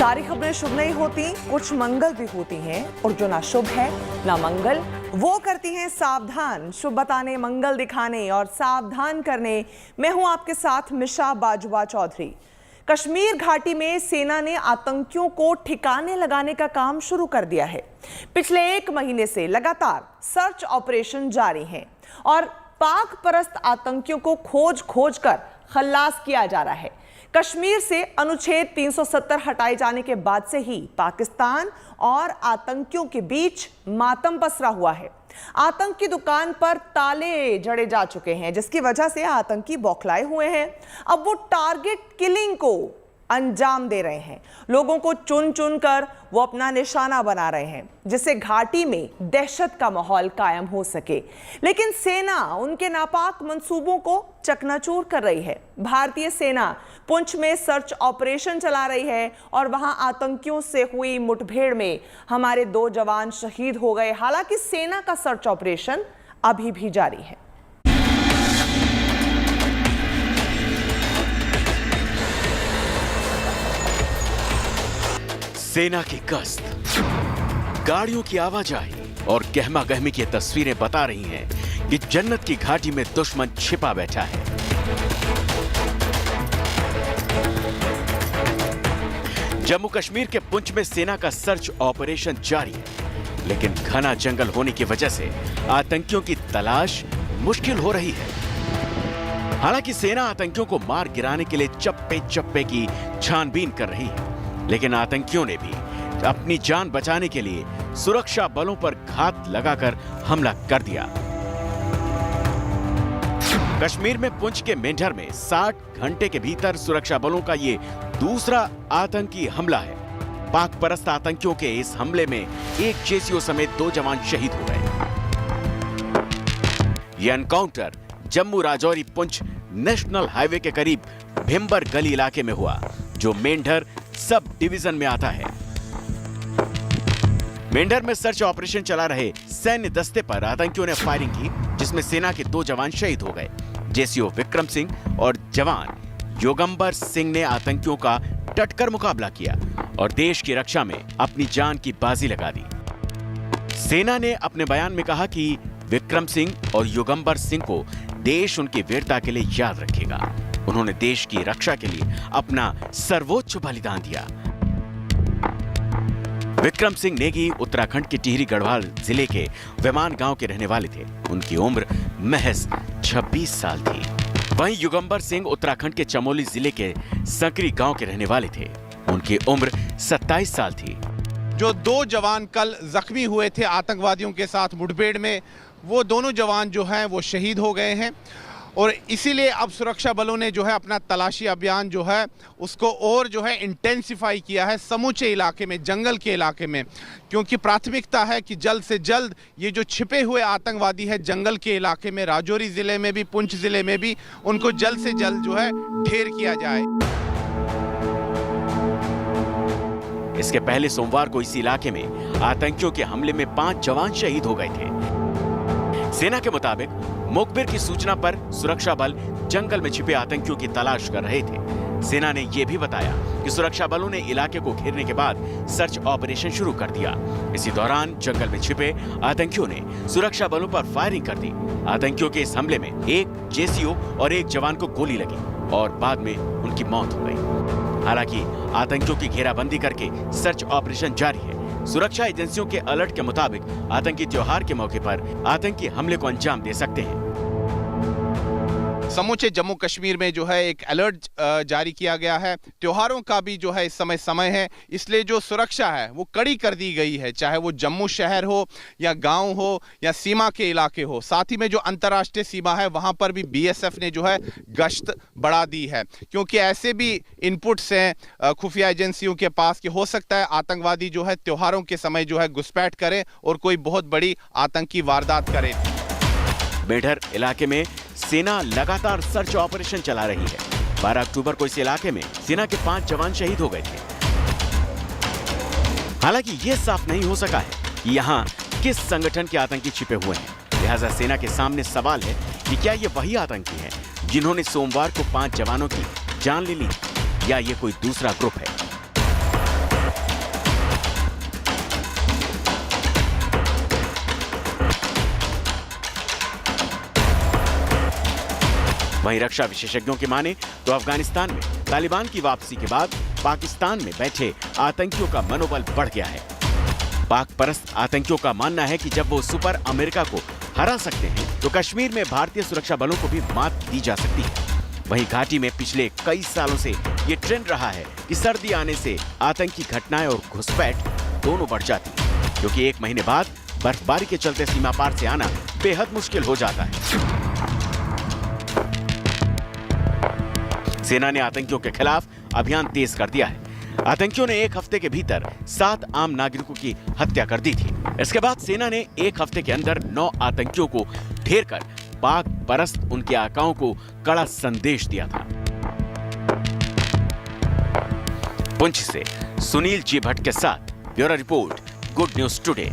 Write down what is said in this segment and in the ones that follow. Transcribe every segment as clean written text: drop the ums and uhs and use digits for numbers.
सारी खबरें शुभ नहीं होती, कुछ मंगल भी होती हैं, और जो ना शुभ है ना मंगल वो करती हैं सावधान। शुभ बताने, मंगल दिखाने और सावधान करने मैं हूं आपके साथ मिशा बाजुआ चौधरी। कश्मीर घाटी में सेना ने आतंकियों को ठिकाने लगाने का काम शुरू कर दिया है। पिछले 1 महीने से लगातार सर्च ऑपरेशन जारी है और पाक परस्त आतंकियों को खोज खोज कर खल्लास किया जा रहा है। कश्मीर से अनुच्छेद 370 हटाए जाने के बाद से ही पाकिस्तान और आतंकियों के बीच मातम पसरा हुआ है। आतंक की दुकान पर ताले जड़े जा चुके हैं, जिसकी वजह से आतंकी बौखलाए हुए हैं। अब वो टारगेट किलिंग को अंजाम दे रहे हैं। लोगों को चुन चुन कर वो अपना निशाना बना रहे हैं, जिससे घाटी में दहशत का माहौल कायम हो सके। लेकिन सेना उनके नापाक मंसूबों को चकनाचूर कर रही है। भारतीय सेना पुंछ में सर्च ऑपरेशन चला रही है और वहां आतंकियों से हुई मुठभेड़ में हमारे 2 जवान शहीद हो गए। हालांकि सेना का सर्च ऑपरेशन अभी भी जारी है। सेना की गश्त, गाड़ियों की आवाजाही और गहमा गहमी की तस्वीरें बता रही हैं कि जन्नत की घाटी में दुश्मन छिपा बैठा है। जम्मू कश्मीर के पुंछ में सेना का सर्च ऑपरेशन जारी है, लेकिन घना जंगल होने की वजह से आतंकियों की तलाश मुश्किल हो रही है। हालांकि सेना आतंकियों को मार गिराने के लिए चप्पे चप्पे की छानबीन कर रही है, लेकिन आतंकियों ने भी अपनी जान बचाने के लिए सुरक्षा बलों पर घात लगाकर हमला कर दिया। कश्मीर में पुंछ के मेंढर में 60 घंटे के भीतर सुरक्षा बलों का ये दूसरा आतंकी हमला है। पाक परस्त आतंकियों के इस हमले में एक जेसीओ समेत 2 जवान शहीद हो गए। यह encounter Jammu Rajouri Poonch national highway के करीब भिम्बर गली इलाके में हुआ, जो मेंढर सब डिवीजन में आता है। मेंढर में सर्च ऑपरेशन चला रहे सैन्य दस्ते पर आतंकियों ने फायरिंग की, जिसमें सेना के 2 जवान शहीद हो गए। जेसीओ विक्रम सिंह और जवान योगंबर सिंह ने आतंकियों का डटकर मुकाबला किया और देश की रक्षा में अपनी जान की बाजी लगा दी। सेना ने अपने बयान में कहा कि विक्रम सिंह और योगंबर सिंह को देश उनकी वीरता के लिए याद रखेगा। उन्होंने देश की रक्षा के लिए अपना सर्वोच्च बलिदान दिया। विक्रम सिंह नेगी उत्तराखंड के टिहरी गढ़वाल जिले के विमान गांव के रहने वाले थे। उनकी उम्र महज 26 साल थी। वहीं युगंबर सिंह उत्तराखंड के चमोली जिले के सकरी गांव के रहने वाले थे। उनकी उम्र 27 साल थी। जो 2 जवान कल जख्मी हुए थे आतंकवादियों के साथ मुठभेड़ में, वो दोनों जवान जो हैं वो शहीद हो गए हैं और इसीलिए अब सुरक्षा बलों ने जो है अपना तलाशी अभियान जो है उसको और जो है इंटेंसिफाई किया है समूचे इलाके में, जंगल के इलाके में, क्योंकि प्राथमिकता है कि जल्द से जल्द ये जो छिपे हुए आतंकवादी है जंगल के इलाके में, राजौरी जिले में भी, पुंछ जिले में भी, उनको जल्द से जल्द जो है ढेर किया जाए। इसके पहले सोमवार को इसी इलाके में आतंकियों के हमले में 5 जवान शहीद हो गए थे। सेना के मुताबिक मुखबिर की सूचना पर सुरक्षा बल जंगल में छिपे आतंकियों की तलाश कर रहे थे। सेना ने यह भी बताया कि सुरक्षा बलों ने इलाके को घेरने के बाद सर्च ऑपरेशन शुरू कर दिया। इसी दौरान जंगल में छिपे आतंकियों ने सुरक्षा बलों पर फायरिंग कर दी। आतंकियों के इस हमले में एक जेसीओ और एक जवान को गोली लगी और बाद में उनकी मौत हो गई। हालांकि आतंकियों की घेराबंदी करके सर्च ऑपरेशन जारी है। सुरक्षा एजेंसियों के अलर्ट के मुताबिक आतंकी त्योहार के मौके पर आतंकी हमले को अंजाम दे सकते हैं। समूचे जम्मू कश्मीर में जो है एक अलर्ट जारी किया गया है। त्योहारों का भी जो है इस समय है, इसलिए जो सुरक्षा है वो कड़ी कर दी गई है, चाहे वो जम्मू शहर हो या गांव हो या सीमा के इलाके हो। साथ ही में जो अंतर्राष्ट्रीय सीमा है वहां पर भी बीएसएफ ने जो है गश्त बढ़ा दी है, क्योंकि ऐसे भी इनपुट्स हैं खुफिया एजेंसियों के पास कि हो सकता है आतंकवादी जो है त्योहारों के समय जो है घुसपैठ करे और कोई बहुत बड़ी आतंकी वारदात करे। मेंढर इलाके में सेना लगातार सर्च ऑपरेशन चला रही है। 12 अक्टूबर को इस इलाके में सेना के 5 जवान शहीद हो गए थे। हालांकि यह साफ नहीं हो सका है कि यहाँ किस संगठन के आतंकी छिपे हुए हैं। लिहाजा सेना के सामने सवाल है कि क्या ये वही आतंकी हैं जिन्होंने सोमवार को 5 जवानों की जान ले ली, या ये कोई दूसरा ग्रुप है। वहीं रक्षा विशेषज्ञों की माने तो अफगानिस्तान में तालिबान की वापसी के बाद पाकिस्तान में बैठे आतंकियों का मनोबल बढ़ गया है। पाक परस्त आतंकियों का मानना है कि जब वो सुपर अमेरिका को हरा सकते हैं तो कश्मीर में भारतीय सुरक्षा बलों को भी मात दी जा सकती है। वहीं घाटी में पिछले कई सालों से ये ट्रेंड रहा है कि सर्दी आने से आतंकी घटनाएं और घुसपैठ दोनों बढ़ जाती है, क्योंकि एक महीने बाद बर्फबारी के चलते सीमा पार से आना बेहद मुश्किल हो जाता है। सेना ने आतंकियों के खिलाफ अभियान तेज कर दिया है। आतंकियों ने एक हफ्ते के भीतर 7 आम नागरिकों की हत्या कर दी थी। इसके बाद सेना ने एक हफ्ते के अंदर 9 आतंकियों को ढेर कर पाक परस्त उनके आकाओं को कड़ा संदेश दिया था। पुंछ से सुनील जी भट्ट के साथ bureau report, good news today.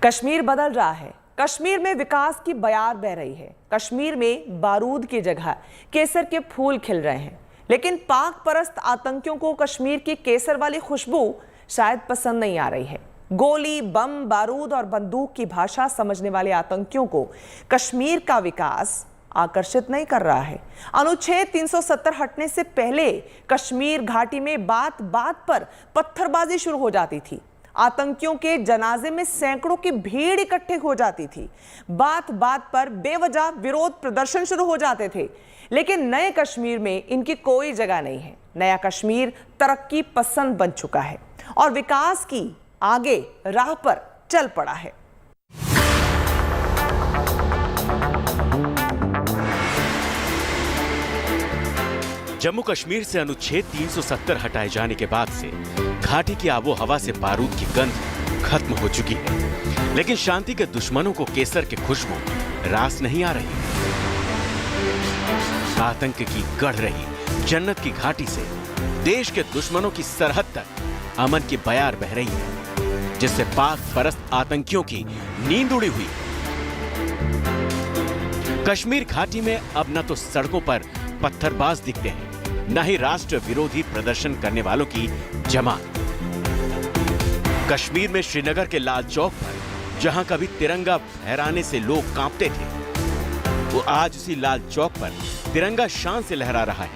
Kashmir बदल रहा है। कश्मीर में विकास की बयार बह रही है। कश्मीर में बारूद की जगह केसर के फूल खिल रहे हैं। लेकिन पाक परस्त आतंकियों को कश्मीर की केसर वाली खुशबू शायद पसंद नहीं आ रही है। गोली, बम, बारूद और बंदूक की भाषा समझने वाले आतंकियों को कश्मीर का विकास आकर्षित नहीं कर रहा है। अनुच्छेद 370 हटने से पहले कश्मीर घाटी में बात बात पर पत्थरबाजी शुरू हो जाती थी। आतंकियों के जनाजे में सैकड़ों की भीड़ इकट्ठे हो जाती थी। बात बात पर बेवजह विरोध प्रदर्शन शुरू हो जाते थे। लेकिन नए कश्मीर में इनकी कोई जगह नहीं है। नया कश्मीर तरक्की पसंद बन चुका है और विकास की आगे राह पर चल पड़ा है। जम्मू कश्मीर से अनुच्छेद 370 हटाए जाने के बाद से घाटी की आबो हवा से बारूद की गंध खत्म हो चुकी है। लेकिन शांति के दुश्मनों को केसर की खुशबू रास नहीं आ रही। आतंक की गढ़ रही जन्नत की घाटी से देश के दुश्मनों की सरहद तक अमन की बयार बह रही है, जिससे पाक परस्त आतंकियों की नींद उड़ी हुई। कश्मीर घाटी में अब न तो सड़कों पर पत्थरबाज दिखते हैं, न ही राष्ट्र विरोधी प्रदर्शन करने वालों की जमात। कश्मीर में श्रीनगर के लाल चौक पर जहां कभी तिरंगा फहराने से लोग कांपते थे, वो आज उसी लाल चौक पर तिरंगा शान से लहरा रहा है।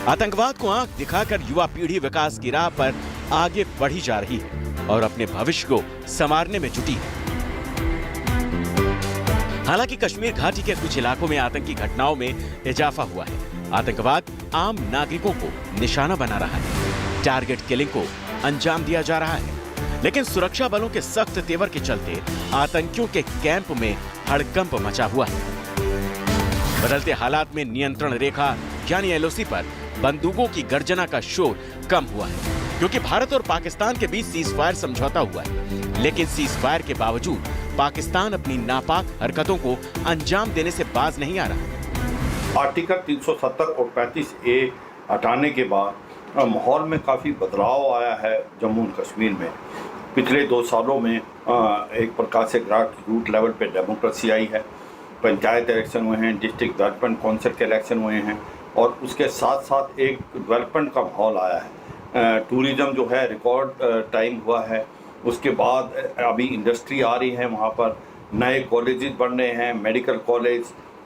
आतंकवाद को आंख दिखाकर युवा पीढ़ी विकास की राह पर आगे बढ़ी जा रही है और अपने भविष्य को संवारने में जुटी है। हालांकि कश्मीर घाटी के कुछ इलाकों में आतंकी घटनाओं में इजाफा हुआ है। आतंकवाद आम नागरिकों को निशाना बना रहा है। टारगेट किलिंग को अंजाम दिया जा रहा है। लेकिन सुरक्षा बलों के सख्त तेवर के चलते आतंकियों के कैंप में हड़कंप मचा हुआ है। बदलते हालात में नियंत्रण रेखा यानी एलओसी पर बंदूकों की गर्जना का शोर कम हुआ है, क्योंकि भारत और पाकिस्तान के बीच सीज फायर समझौता हुआ है। लेकिन सीज फायर के बावजूद पाकिस्तान अपनी नापाक हरकतों को अंजाम देने से बाज नहीं आ रहा। आर्टिकल 370 और 35A हटाने के बाद माहौल में काफ़ी बदलाव आया है। जम्मू और कश्मीर में पिछले 2 सालों में एक प्रकार से ग्रास रूट लेवल पे डेमोक्रेसी आई है। पंचायत इलेक्शन हुए हैं, डिस्ट्रिक्ट डेवलपमेंट काउंसिल के इलेक्शन हुए हैं और उसके साथ साथ एक डेवलपमेंट का माहौल आया है। टूरिज़्म जो है रिकॉर्ड टाइम हुआ है। उसके बाद अभी इंडस्ट्री आ रही है, वहाँ पर नए कॉलेजेस बन रहे हैं, मेडिकल कॉलेज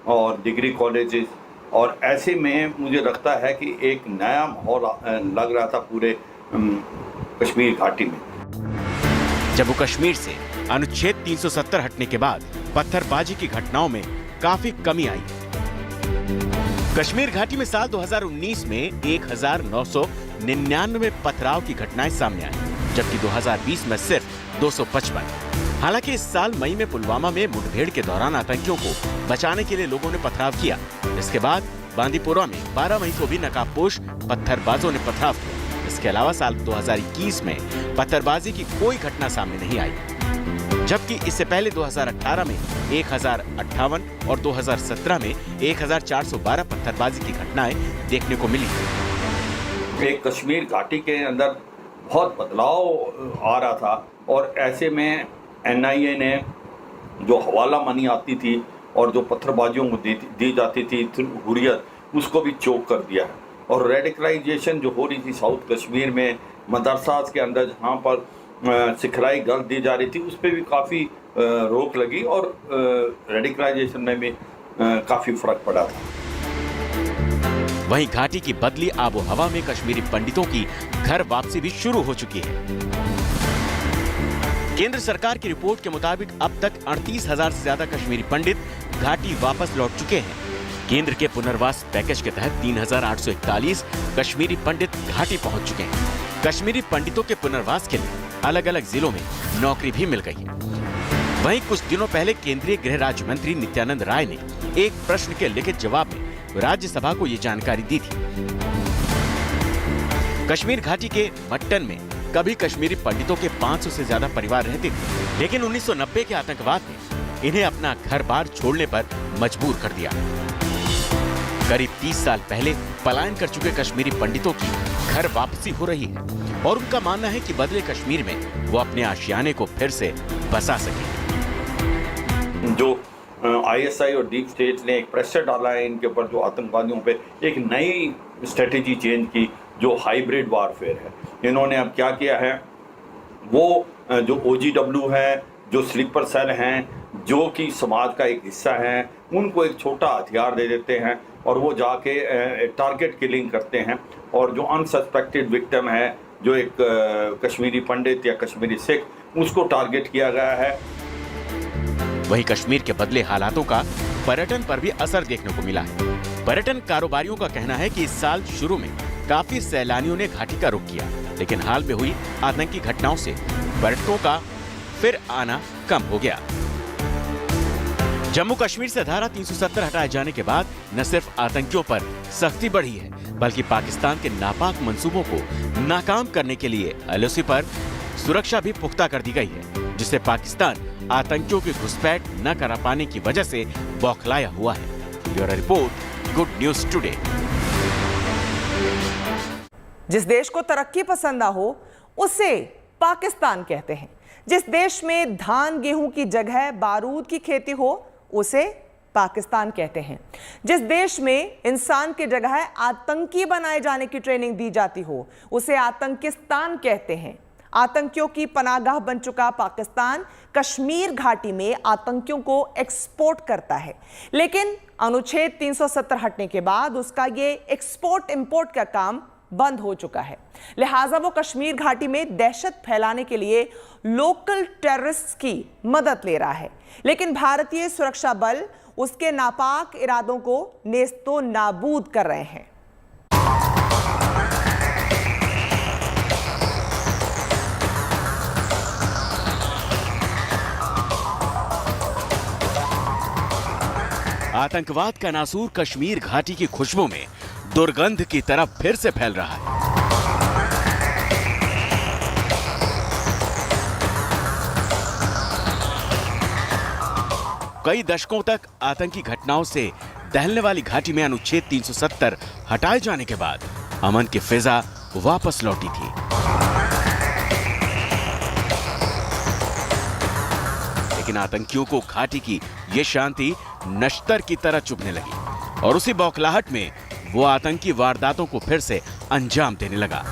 और डिग्री कॉलेजेस, और ऐसे में मुझे लगता है कि एक नया माहौल लग रहा था पूरे कश्मीर घाटी में। जम्मू कश्मीर से अनुच्छेद 370 हटने के बाद पत्थरबाजी की घटनाओं में काफी कमी आई है। कश्मीर घाटी में साल 2019 में 1999 पथराव की घटनाएं सामने आई, जबकि 2020 में सिर्फ 255। हालांकि इस साल मई में पुलवामा में मुठभेड़ के दौरान आतंकियों को बचाने के लिए लोगों ने पथराव किया। इसके बाद बांदीपोरा में 12 मई को भी नकाबपोश पत्थरबाजों ने पथराव किया। इसके अलावा साल 2021 में पत्थरबाजी की कोई घटना सामने नहीं आई, जबकि इससे पहले 2018 में 1058 और 2017 में 1412 पत्थरबाजी की घटनाएं देखने को मिली। एक कश्मीर घाटी के अंदर बहुत बदलाव आ रहा था और ऐसे में NIA ने जो हवाला मनी आती थी और जो पत्थरबाजियों को दी जाती थी हुर्रियत, उसको भी चोक कर दिया है। और रेडिकलाइजेशन जो हो रही थी साउथ कश्मीर में मदरसास के अंदर, जहाँ पर सिखलाई गर्ल्स दी जा रही थी, उस पर भी काफ़ी रोक लगी और रेडिकलाइजेशन में भी काफ़ी फर्क पड़ा था। वहीं घाटी की बदली आबो हवा में कश्मीरी पंडितों की घर वापसी भी शुरू हो चुकी है। केंद्र सरकार की रिपोर्ट के मुताबिक अब तक 38,000 से ज्यादा कश्मीरी पंडित घाटी वापस लौट चुके हैं। केंद्र के पुनर्वास पैकेज के तहत 3,841 कश्मीरी पंडित घाटी पहुंच चुके हैं। कश्मीरी पंडितों के पुनर्वास के लिए अलग अलग जिलों में नौकरी भी मिल गई है। वहीं कुछ दिनों पहले केंद्रीय गृह राज्य मंत्री नित्यानंद राय ने एक प्रश्न के लिखित जवाब में राज्यसभा को ये जानकारी दी थी। कश्मीर घाटी के मट्टन में कभी कश्मीरी पंडितों के 500 से ज्यादा परिवार रहते थे, लेकिन 1990 के आतंकवाद ने इन्हें अपना घर बार छोड़ने पर मजबूर कर दिया। करीब 30 साल पहले पलायन कर चुके कश्मीरी पंडितों की घर वापसी हो रही है और उनका मानना है कि बदले कश्मीर में वो अपने आशियाने को फिर से बसा सके। जो ISI और डीप स्टेट ने एक प्रेशर डाला है इनके ऊपर, जो आतंकवादियों पे एक नई स्ट्रेटेजी चेंज की, जो हाइब्रिड वारफेयर है। इन्होंने अब क्या किया है, वो जो OGW है, जो स्लीपर सेल हैं, जो कि समाज का एक हिस्सा है, उनको एक छोटा हथियार दे देते हैं और वो जाके टारगेट किलिंग करते हैं। और जो अनसस्पेक्टेड विक्टिम है, जो एक कश्मीरी पंडित या कश्मीरी सिख, उसको टारगेट किया गया है। वहीं कश्मीर के बदले हालातों का पर्यटन पर भी असर देखने को मिला है। पर्यटन कारोबारियों का कहना है कि इस साल शुरू में काफी सैलानियों ने घाटी का रुख किया, लेकिन हाल में हुई आतंकी घटनाओं से पर्यटकों का फिर आना कम हो गया। जम्मू कश्मीर से धारा 370 हटाए जाने के बाद न सिर्फ आतंकियों पर सख्ती बढ़ी है, बल्कि पाकिस्तान के नापाक मंसूबों को नाकाम करने के लिए LOC पर सुरक्षा भी पुख्ता कर दी गई है, जिससे पाकिस्तान आतंकियों की घुसपैठ न करा पाने की वजह से बौखलाया हुआ है। Bureau report, good news today. जिस देश को तरक्की पसंद ना हो उसे पाकिस्तान कहते हैं। जिस देश में धान गेहूं की जगह बारूद की खेती हो उसे पाकिस्तान कहते हैं। जिस देश में इंसान की जगह आतंकी बनाए जाने की ट्रेनिंग दी जाती हो उसे आतंकिस्तान कहते हैं। आतंकियों की पनाहगाह बन चुका पाकिस्तान कश्मीर घाटी में आतंकियों को एक्सपोर्ट करता है, लेकिन अनुच्छेद 370 हटने के बाद उसका ये एक्सपोर्ट इंपोर्ट का काम बंद हो चुका है। लिहाजा वो कश्मीर घाटी में दहशत फैलाने के लिए लोकल टेररिस्ट की मदद ले रहा है, लेकिन भारतीय सुरक्षा बल उसके नापाक इरादों को नेस्तो नाबूद कर रहे हैं। आतंकवाद का नासूर कश्मीर घाटी की खुशबू में दुर्गंध की तरफ फिर से फैल रहा है। कई दशकों तक आतंकी घटनाओं से दहलने वाली घाटी में अनुच्छेद 370 हटाए जाने के बाद अमन की फिजा वापस लौटी थी। लेकिन आतंकियों को घाटी की ये शांति नश्तर की तरह चुभने लगी और उसी बौखलाहट में वो आतंकी वारदातों को फिर से अंजाम देने लगा।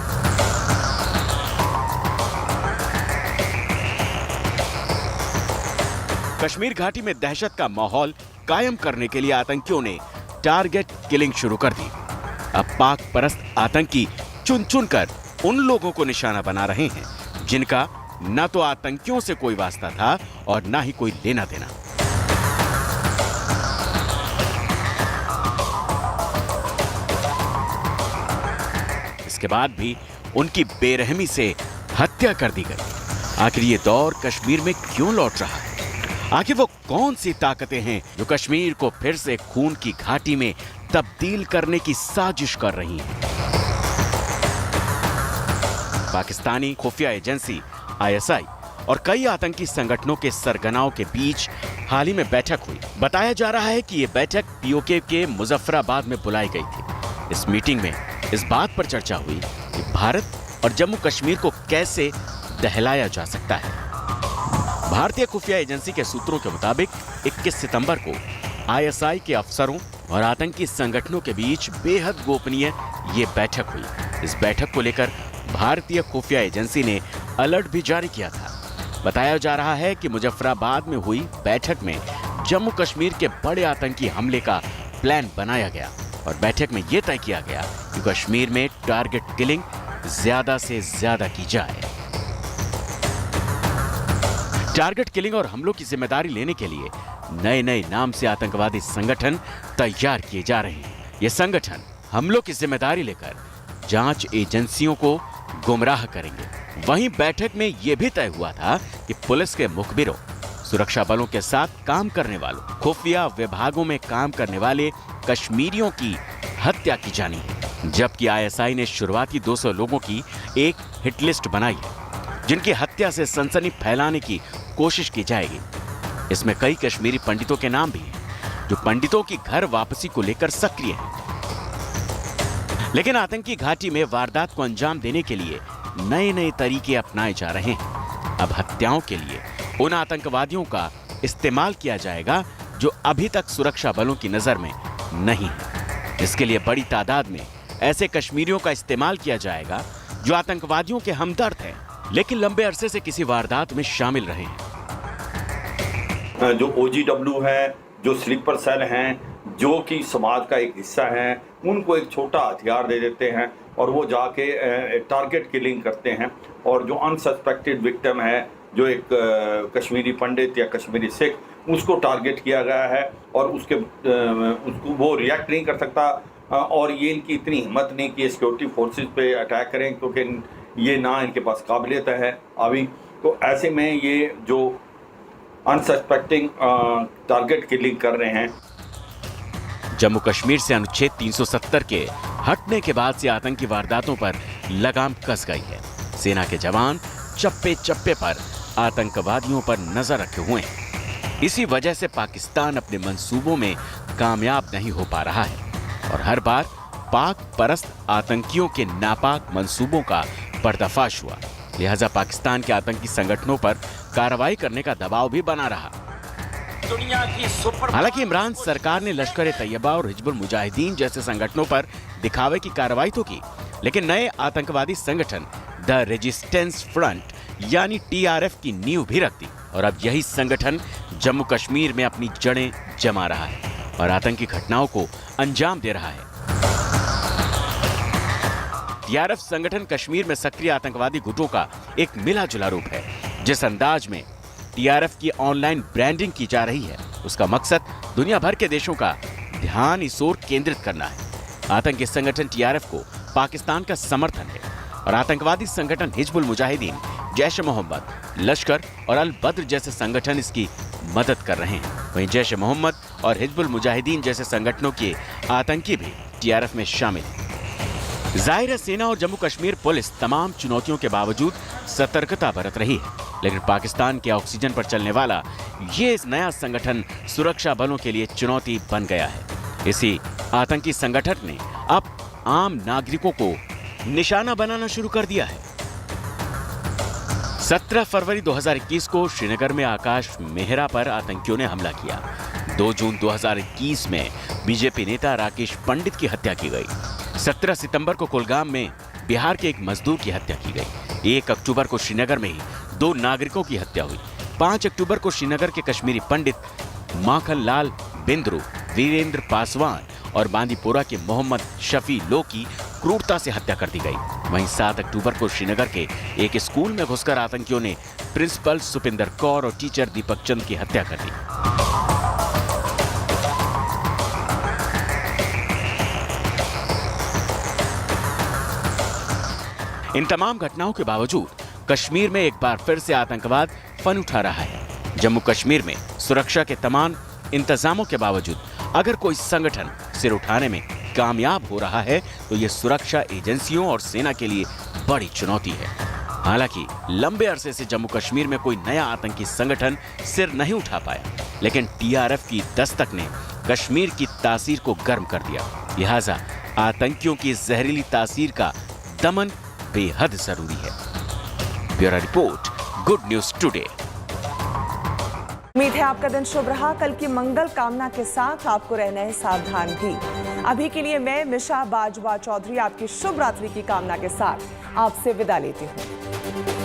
कश्मीर घाटी में दहशत का माहौल कायम करने के लिए आतंकियों ने टारगेट किलिंग शुरू कर दी। अब पाक परस्त आतंकी चुन चुन कर उन लोगों को निशाना बना रहे हैं जिनका न तो आतंकियों से कोई वास्ता था और न ही कोई लेना देना। इसके बाद भी उनकी बेरहमी से हत्या कर दी गई। आखिर ये दौर कश्मीर में क्यों लौट रहा है? आखिर वो कौन सी ताकतें हैं जो कश्मीर को फिर से खून की घाटी में तब्दील करने की साजिश कर रही हैं? पाकिस्तानी खुफिया एजेंसी ISI और कई आतंकी संगठनों के सरगनाओं के बीच हाल ही में बैठक हुई। बताया जा रहा है कि ये बैठक POK के मुजफ्फराबाद में बुलाई गई थी। इस मीटिंग में इस बात पर चर्चा हुई कि भारत और जम्मू कश्मीर को कैसे दहलाया जा सकता है। भारतीय खुफिया एजेंसी के सूत्रों के मुताबिक 21 सितंबर को ISI के अफसरों और आतंकी संगठनों के बीच बेहद गोपनीय ये बैठक हुई। इस बैठक को लेकर भारतीय खुफिया एजेंसी ने अलर्ट भी जारी किया था। बताया जा रहा है कि मुजफ्फराबाद में हुई बैठक में जम्मू कश्मीर के बड़े आतंकी हमले का प्लान बनाया गया और बैठक में यह तय किया गया कि कश्मीर में टारगेट किलिंग ज्यादा से ज्यादा की जाए। टारगेट किलिंग और हमलों की जिम्मेदारी लेने के लिए नए नए नाम से आतंकवादी संगठन तैयार किए जा रहे हैं। ये संगठन हमलों की जिम्मेदारी लेकर जांच एजेंसियों को गुमराह करेंगे। वहीं बैठक में यह भी तय हुआ था कि पुलिस के मुखबिरों, सुरक्षा बलों के साथ काम करने वालों, खुफिया विभागों में काम करने वाले कश्मीरियों की हत्या की जानी है। जबकि आईएसआई ने शुरुआती 200 लोगों की एक हिट लिस्ट बनाई है जिनकी हत्या से सनसनी फैलाने की कोशिश की जाएगी। इसमें कई कश्मीरी पंडितों के नाम भी हैं जो पंडितों की घर वापसी को लेकर सक्रिय हैं। लेकिन आतंकी घाटी में वारदात को अंजाम देने के लिए नए नए तरीके अपनाए जा रहे हैं। अब हत्याओं के लिए उन आतंकवादियों का इस्तेमाल किया जाएगा जो अभी तक सुरक्षा बलों की नजर में नहीं है। इसके लिए बड़ी तादाद में ऐसे कश्मीरियों का इस्तेमाल किया जाएगा जो आतंकवादियों के हमदर्द हैं लेकिन लंबे अरसे से किसी वारदात में शामिल रहे हैं। जो OGW है, जो स्लीपर सेल हैं, जो कि समाज का एक हिस्सा है, उनको एक छोटा हथियार दे देते हैं और वो जाके टारगेट किलिंग करते हैं। और जो अनसस्पेक्टेड विक्टिम है, जो एक कश्मीरी पंडित या कश्मीरी सिख, उसको टारगेट किया गया है और उसको वो रिएक्ट नहीं कर सकता। और ये इनकी इतनी हिम्मत नहीं कि सिक्योरिटी फोर्सेस पे अटैक करें, क्योंकि ये ना इनके पास काबिलियत है अभी। तो ऐसे में ये जो अनसस्पेक्टिंग टारगेट किलिंग कर रहे हैं। जम्मू कश्मीर से अनुच्छेद 370 के हटने के बाद से आतंकी वारदातों पर लगाम कस गई है। सेना के जवान चप्पे चप्पे पर आतंकवादियों पर नजर रखे हुए हैं। इसी वजह से पाकिस्तान अपने मंसूबों में कामयाब नहीं हो पा रहा है और हर बार पाक परस्त आतंकियों के नापाक मंसूबों का पर्दाफाश हुआ। लिहाजा पाकिस्तान के आतंकी संगठनों पर कार्रवाई करने का दबाव भी बना रहा। हालांकि इमरान सरकार ने लश्कर ए तैयबा और हिजबुल मुजाहिदीन जैसे संगठनों पर दिखावे की कार्रवाई तो की, लेकिन नए आतंकवादी संगठन द रेजिस्टेंस फ्रंट यानी TRF की नींव भी रख दी और अब यही संगठन जम्मू कश्मीर में अपनी जड़ें जमा रहा है और आतंकी घटनाओं को अंजाम दे रहा है। TRF संगठन कश्मीर में सक्रिय आतंकवादी गुटों का एक मिला जुला रूप है। जिस अंदाज में TRF की ऑनलाइन ब्रांडिंग की जा रही है, उसका मकसद दुनिया भर के देशों का ध्यान इस ओर केंद्रित करना है। आतंकी संगठन TRF को पाकिस्तान का समर्थन है और आतंकवादी संगठन हिजबुल मुजाहिदीन, जैश ए मोहम्मद, लश्कर और अल बद्र जैसे संगठन इसकी मदद कर रहे हैं। वहीं जैश ए मोहम्मद और हिजबुल मुजाहिदीन जैसे संगठनों के आतंकी भी TRF में शामिल हैं। जाहिर है सेना और जम्मू कश्मीर पुलिस तमाम चुनौतियों के बावजूद सतर्कता बरत रही है, लेकिन पाकिस्तान के ऑक्सीजन पर चलने वाला ये नया संगठन सुरक्षा बलों के लिए चुनौती बन गया है। इसी आतंकी संगठन ने अब आम नागरिकों को निशाना बनाना शुरू कर दिया है। 17 फरवरी 2021 को श्रीनगर में आकाश मेहरा पर आतंकियों ने हमला किया। 2 जून 2021 में बीजेपी नेता राकेश पंडित की हत्या की गई। 17 सितंबर को कुलगाम में बिहार के एक मजदूर की हत्या की गई। 1 अक्टूबर को श्रीनगर में ही 2 नागरिकों की हत्या हुई। 5 अक्टूबर को श्रीनगर के कश्मीरी पंडित माखन लाल बिंद्रू, वीरेंद्र पासवान और बांदीपोरा के मोहम्मद शफी लो की क्रूरता से हत्या कर दी गई। वहीं 7 अक्टूबर को श्रीनगर के एक स्कूल में घुसकर आतंकियों ने प्रिंसिपल सुपिंदर कौर और टीचर दीपक चंद की हत्या कर दी। इन तमाम घटनाओं के बावजूद कश्मीर में एक बार फिर से आतंकवाद फन उठा रहा है। जम्मू कश्मीर में सुरक्षा के तमाम इंतजामों के बावजूद अगर कोई संगठन सिर उठाने में कामयाब हो रहा है तो ये सुरक्षा एजेंसियों और सेना के लिए बड़ी चुनौती है। हालांकि लंबे अरसे से जम्मू कश्मीर में कोई नया आतंकी संगठन सिर नहीं उठा पाया, लेकिन TRF की दस्तक ने कश्मीर की तासीर को गर्म कर दिया। लिहाजा आतंकियों की जहरीली तासीर का दमन बेहद जरूरी है। Bureau report, good news today. उम्मीद है आपका दिन शुभ रहा। कल की मंगल कामना के साथ आपको रहना है सावधान भी। अभी के लिए मैं मिशा बाजवा चौधरी आपकी शुभ रात्रि की कामना के साथ आपसे विदा लेती हूँ।